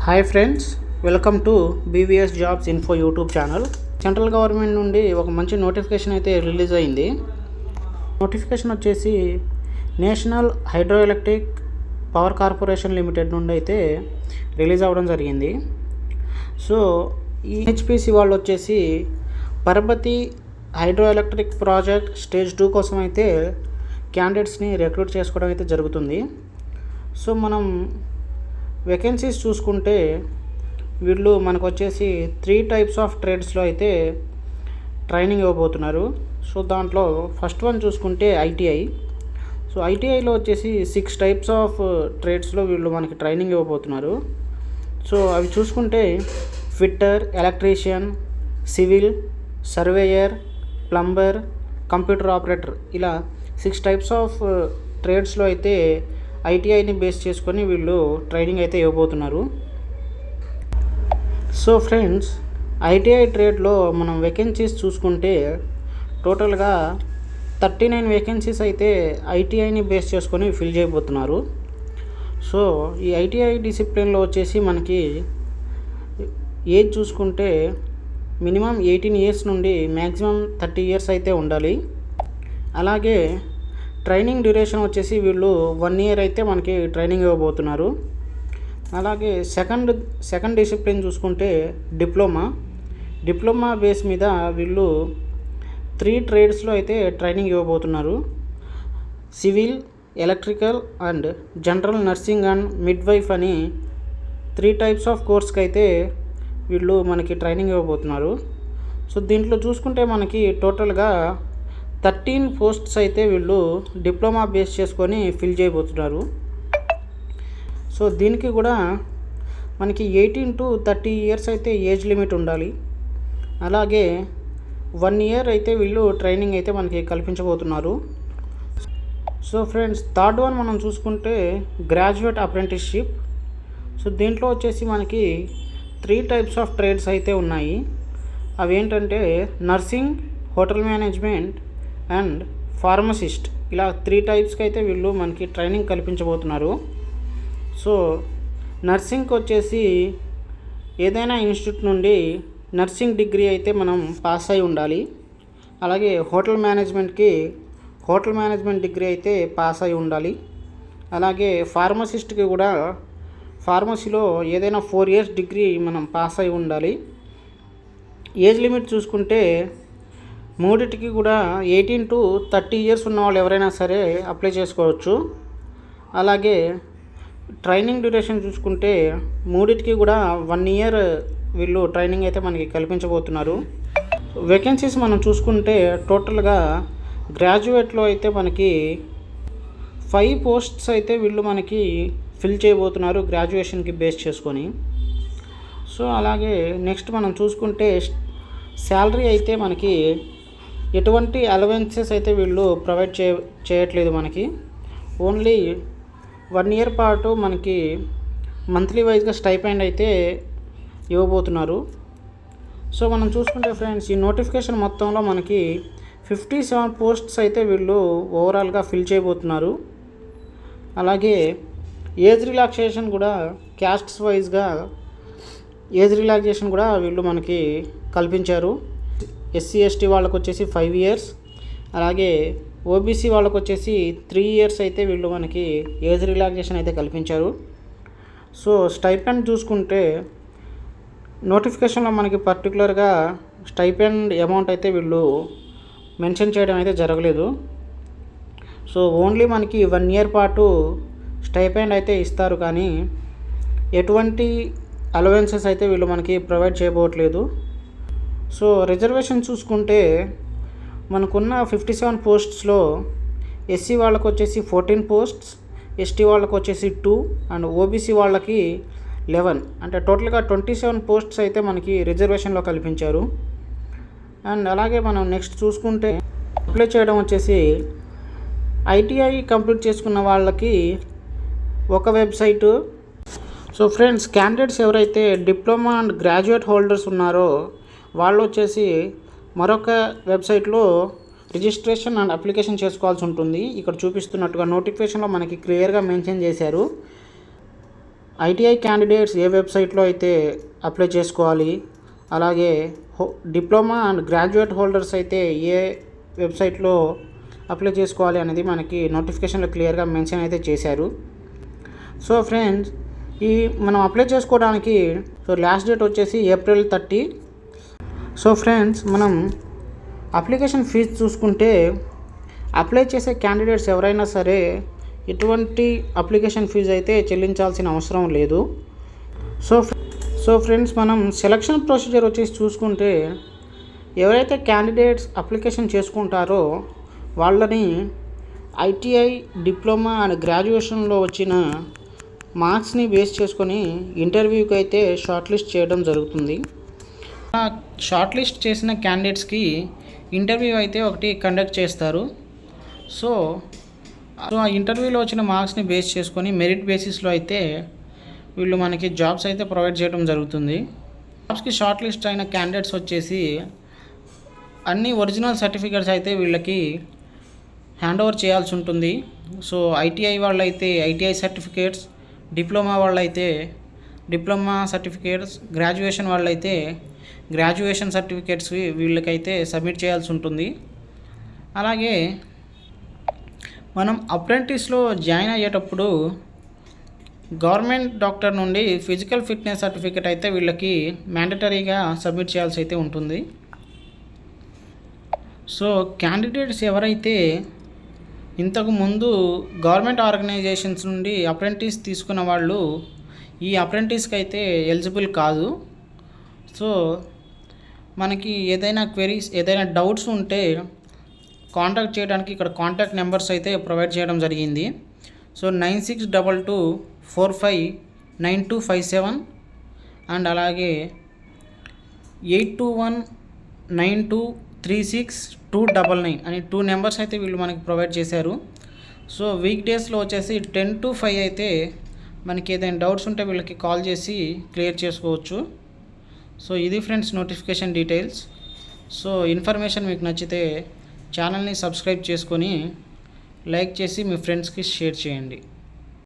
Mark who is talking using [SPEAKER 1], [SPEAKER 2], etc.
[SPEAKER 1] Hi friends, welcome to BVS jobs info YouTube channel. Central government నుండి ఒక మంచి notification అయితే రిలీజ్ అయింది. నోటిఫికేషన్ వచ్చేసి national hydro electric power corporation limited నుండి అయితే రిలీజ్ అవ్వడం జరిగింది. సో ఈ హెచ్పిసి వాళ్ళు వచ్చేసి పరపతి హైడ్రో ఎలక్ట్రిక్ ప్రాజెక్ట్ స్టేజ్ 2 కోసం అయితే క్యాండిడేట్స్ని రిక్రూట్ చేసుకోవడం అయితే జరుగుతుంది. సో మనం వేకెన్సీస్ చూసుకుంటే వీళ్ళు మనకు వచ్చేసి 3 టైప్స్ ఆఫ్ ట్రేడ్స్లో అయితే ట్రైనింగ్ ఇవ్వబోతున్నారు. సో దాంట్లో ఫస్ట్ వన్ చూసుకుంటే ఐటీఐ. సో ఐటీఐలో వచ్చేసి 6 టైప్స్ ఆఫ్ ట్రేడ్స్లో వీళ్ళు మనకి ట్రైనింగ్ ఇవ్వబోతున్నారు. సో అవి చూసుకుంటే fitter, electrician, civil, surveyor, plumber, computer operator, ఇలా 6 టైప్స్ ఆఫ్ ట్రేడ్స్లో అయితే ఐటీఐని బేస్ చేసుకొని వీళ్ళు ట్రైనింగ్ అయితే ఇవ్వబోతున్నారు. సో ఫ్రెండ్స్, ఐటీఐ ట్రేడ్లో మనం వేకెన్సీస్ చూసుకుంటే టోటల్గా 39 వేకెన్సీస్ అయితే ఐటీఐని బేస్ చేసుకొని ఫిల్ చేయబోతున్నారు. సో ఈ ఐటీఐ డిసిప్లిన్లో వచ్చేసి మనకి ఏజ్ చూసుకుంటే మినిమం 18 ఇయర్స్ నుండి మ్యాక్సిమం 30 ఇయర్స్ అయితే ఉండాలి. అలాగే ట్రైనింగ్ డ్యూరేషన్ వచ్చేసి వీళ్ళు 1 ఇయర్ అయితే మనకి ట్రైనింగ్ ఇవ్వబోతున్నారు. అలాగే సెకండ్ డిసిప్లిన్ చూసుకుంటే డిప్లొమా బేస్ మీద వీళ్ళు 3 ట్రేడ్స్లో అయితే ట్రైనింగ్ ఇవ్వబోతున్నారు. Civil, electrical and general nursing and midwife అని 3 టైప్స్ ఆఫ్ కోర్స్కి అయితే వీళ్ళు మనకి ట్రైనింగ్ ఇవ్వబోతున్నారు. సో దీంట్లో చూసుకుంటే మనకి టోటల్గా 13 పోస్ట్స్ అయితే వీళ్ళు డిప్లొమా బేస్ చేసుకొని ఫిల్ చేయబోతున్నారు. సో దీనికి కూడా మనకి 18 to 30 ఇయర్స్ అయితే ఏజ్ లిమిట్ ఉండాలి. అలాగే 1 ఇయర్ అయితే వీళ్ళు ట్రైనింగ్ అయితే మనకి కల్పించబోతున్నారు. సో ఫ్రెండ్స్, థర్డ్ వన్ మనం చూసుకుంటే గ్రాడ్యుయేట్ అప్రెంటిస్షిప్. సో దీంట్లో వచ్చేసి మనకి 3 టైప్స్ ఆఫ్ ట్రేడ్స్ అయితే ఉన్నాయి. అవి ఏంటంటే nursing, hotel management and pharmacist, ఇలా 3 టైప్స్కి అయితే వీళ్ళు మనకి ట్రైనింగ్ కల్పించబోతున్నారు. సో నర్సింగ్కి వచ్చేసి ఏదైనా ఇన్స్టిట్యూట్ నుండి నర్సింగ్ డిగ్రీ అయితే మనం పాస్ అయి ఉండాలి. అలాగే హోటల్ మేనేజ్మెంట్ డిగ్రీ అయితే పాస్ అయి ఉండాలి. అలాగే ఫార్మసిస్ట్కి కూడా ఫార్మసీలో ఏదైనా 4 ఇయర్స్ డిగ్రీ మనం పాస్ అయి ఉండాలి. ఏజ్ లిమిట్ చూసుకుంటే మూడిటికి కూడా 18 to 30 ఇయర్స్ ఉన్న వాళ్ళు ఎవరైనా సరే అప్లై చేసుకోవచ్చు. అలాగే ట్రైనింగ్ డ్యూరేషన్ చూసుకుంటే మూడిటికి కూడా 1 ఇయర్ వీళ్ళు ట్రైనింగ్ అయితే మనకి కల్పించబోతున్నారు. వేకెన్సీస్ మనం చూసుకుంటే టోటల్గా గ్రాడ్యుయేట్లో అయితే మనకి 5 పోస్ట్స్ అయితే వీళ్ళు మనకి ఫిల్ చేయబోతున్నారు గ్రాడ్యుయేషన్కి బేస్ చేసుకొని. సో అలాగే నెక్స్ట్ మనం చూసుకుంటే శాలరీ అయితే మనకి ఎటువంటి అలవెన్సెస్ అయితే వీళ్ళు ప్రొవైడ్ చేయట్లేదు. మనకి ఓన్లీ 1 ఇయర్ పాటు మనకి మంత్లీ వైజ్గా స్టైపెండ్ అయితే ఇవ్వబోతున్నారు. సో మనం చూసుకుంటే ఫ్రెండ్స్, ఈ నోటిఫికేషన్ మొత్తంలో మనకి 57 పోస్ట్స్ అయితే వీళ్ళు ఓవరాల్గా ఫిల్ చేయబోతున్నారు. అలాగే ఏజ్ రిలాక్సేషన్ కూడా క్యాస్ట్స్ వైజ్గా ఏజ్ రిలాక్సేషన్ కూడా వీళ్ళు మనకి కల్పించారు. ఎస్సీ ఎస్టీ వాళ్ళకు వచ్చేసి 5 ఇయర్స్, అలాగే ఓబీసీ వాళ్ళకు వచ్చేసి 3 ఇయర్స్ అయితే వీళ్ళు మనకి ఏజ్ రిలాక్సేషన్ అయితే కల్పించారు. సో స్టైపెండ్ చూసుకుంటే నోటిఫికేషన్లో మనకి పర్టికులర్గా స్టైపెండ్ అమౌంట్ అయితే వీళ్ళు మెన్షన్ చేయడం అయితే జరగలేదు. సో ఓన్లీ మనకి 1 ఇయర్ పాటు స్టైపెండ్ అయితే ఇస్తారు, కానీ ఎటువంటి అలవెన్సెస్ అయితే వీళ్ళు మనకి ప్రొవైడ్ చేయబోట్లేదు. సో రిజర్వేషన్ చూసుకుంటే మనకున్న 57 పోస్ట్స్లో ఎస్సీ వాళ్ళకు వచ్చేసి 14 పోస్ట్స్, ఎస్టీ వాళ్ళకు వచ్చేసి 2 అండ్ ఓబీసీ వాళ్ళకి 11, అంటే టోటల్గా 27 పోస్ట్స్ అయితే మనకి రిజర్వేషన్లో కల్పించారు. అండ్ అలాగే మనం నెక్స్ట్ చూసుకుంటే అప్లై చేయడం వచ్చేసి ఐటీఐ కంప్లీట్ చేసుకున్న వాళ్ళకి ఒక వెబ్సైటు. సో ఫ్రెండ్స్, క్యాండిడేట్స్ ఎవరైతే డిప్లొమా అండ్ గ్రాడ్యుయేట్ హోల్డర్స్ ఉన్నారో వాళ్ళు వచ్చేసి మరొక వెబ్సైట్లో రిజిస్ట్రేషన్ అండ్ అప్లికేషన్ చేసుకోవాల్సి ఉంటుంది. ఇక్కడ చూపిస్తున్నట్టుగా నోటిఫికేషన్లో మనకి క్లియర్గా మెన్షన్ చేశారు. ఐటీఐ క్యాండిడేట్స్ ఏ వెబ్సైట్లో అయితే అప్లై చేసుకోవాలి, అలాగే డిప్లొమా అండ్ గ్రాడ్యుయేట్ హోల్డర్స్ అయితే ఏ వెబ్సైట్లో అప్లై చేసుకోవాలి అనేది మనకి నోటిఫికేషన్లో క్లియర్గా మెన్షన్ అయితే చేశారు. సో ఫ్రెండ్స్, మనం అప్లై చేసుకోవడానికి లాస్ట్ డేట్ వచ్చేసి April 30. సో ఫ్రెండ్స్, మనం అప్లికేషన్ ఫీజు చూసుకుంటే అప్లై చేసే క్యాండిడేట్స్ ఎవరైనా సరే ఎటువంటి అప్లికేషన్ ఫీజు అయితే చెల్లించాల్సిన అవసరం లేదు. సో ఫ్రెండ్స్, మనం సెలక్షన్ ప్రొసీజర్ వచ్చేసి చూసుకుంటే ఎవరైతే క్యాండిడేట్స్ అప్లికేషన్ చేసుకుంటారో వాళ్ళని ఐటీఐ, డిప్లొమా అండ్ గ్రాడ్యుయేషన్లో వచ్చిన మార్క్స్ని బేస్ చేసుకొని ఇంటర్వ్యూకి అయితే షార్ట్ లిస్ట్ చేయడం జరుగుతుంది. షార్ట్ లిస్ట్ చేసిన క్యాండిడేట్స్కి ఇంటర్వ్యూ అయితే ఒకటి కండక్ట్ చేస్తారు. సో ఆ ఇంటర్వ్యూలో వచ్చిన మార్క్స్ని బేస్ చేసుకొని మెరిట్ బేసిస్లో అయితే వీళ్ళు మనకి జాబ్స్ అయితే ప్రొవైడ్ చేయడం జరుగుతుంది. జాబ్స్కి షార్ట్ లిస్ట్ అయిన క్యాండిడేట్స్ వచ్చేసి అన్ని ఒరిజినల్ సర్టిఫికేట్స్ అయితే వీళ్ళకి హ్యాండ్ ఓవర్ చేయాల్సి ఉంటుంది. సో ఐటీఐ వాళ్ళైతే ఐటీఐ సర్టిఫికేట్స్, డిప్లొమా వాళ్ళైతే డిప్లొమా సర్టిఫికేట్స్, గ్రాడ్యుయేషన్ వాళ్ళైతే గ్రాడ్యుయేషన్ సర్టిఫికేట్స్ వీళ్ళకైతే సబ్మిట్ చేయాల్సి ఉంటుంది. అలాగే మనం అప్రెంటిస్లో జాయిన్ అయ్యేటప్పుడు గవర్నమెంట్ డాక్టర్ నుండి ఫిజికల్ ఫిట్నెస్ సర్టిఫికేట్ అయితే వీళ్ళకి మ్యాండటరీగా సబ్మిట్ చేయాల్సి అయితే ఉంటుంది. సో క్యాండిడేట్స్ ఎవరైతే ఇంతకుముందు గవర్నమెంట్ ఆర్గనైజేషన్స్ నుండి అప్రెంటిస్ తీసుకున్న వాళ్ళు ఈ అప్రెంటిస్కి అయితే ఎలిజిబుల్ కాదు. సో మనకి ఏదైనా క్వెరీస్, ఏదైనా డౌట్స్ ఉంటే కాంటాక్ట్ చేయడానికి ఇక్కడ కాంటాక్ట్ నెంబర్స్ అయితే ప్రొవైడ్ చేయడం జరిగింది. సో 9622459257 అండ్ అలాగే 8219236299 అని 2 నెంబర్స్ అయితే వీళ్ళు మనకి ప్రొవైడ్ చేశారు. సో వీక్ డేస్లో వచ్చేసి 10 to 5 అయితే మనకి ఏదైనా డౌట్స్ ఉంటే వీళ్ళకి కాల్ చేసి క్లియర్ చేసుకోవచ్చు. సో ఇది friends notification details. So information మీకు నచ్చితే ఛానల్ని సబ్స్క్రైబ్ చేసుకొని లైక్ చేసి మీ ఫ్రెండ్స్కి షేర్ చేయండి.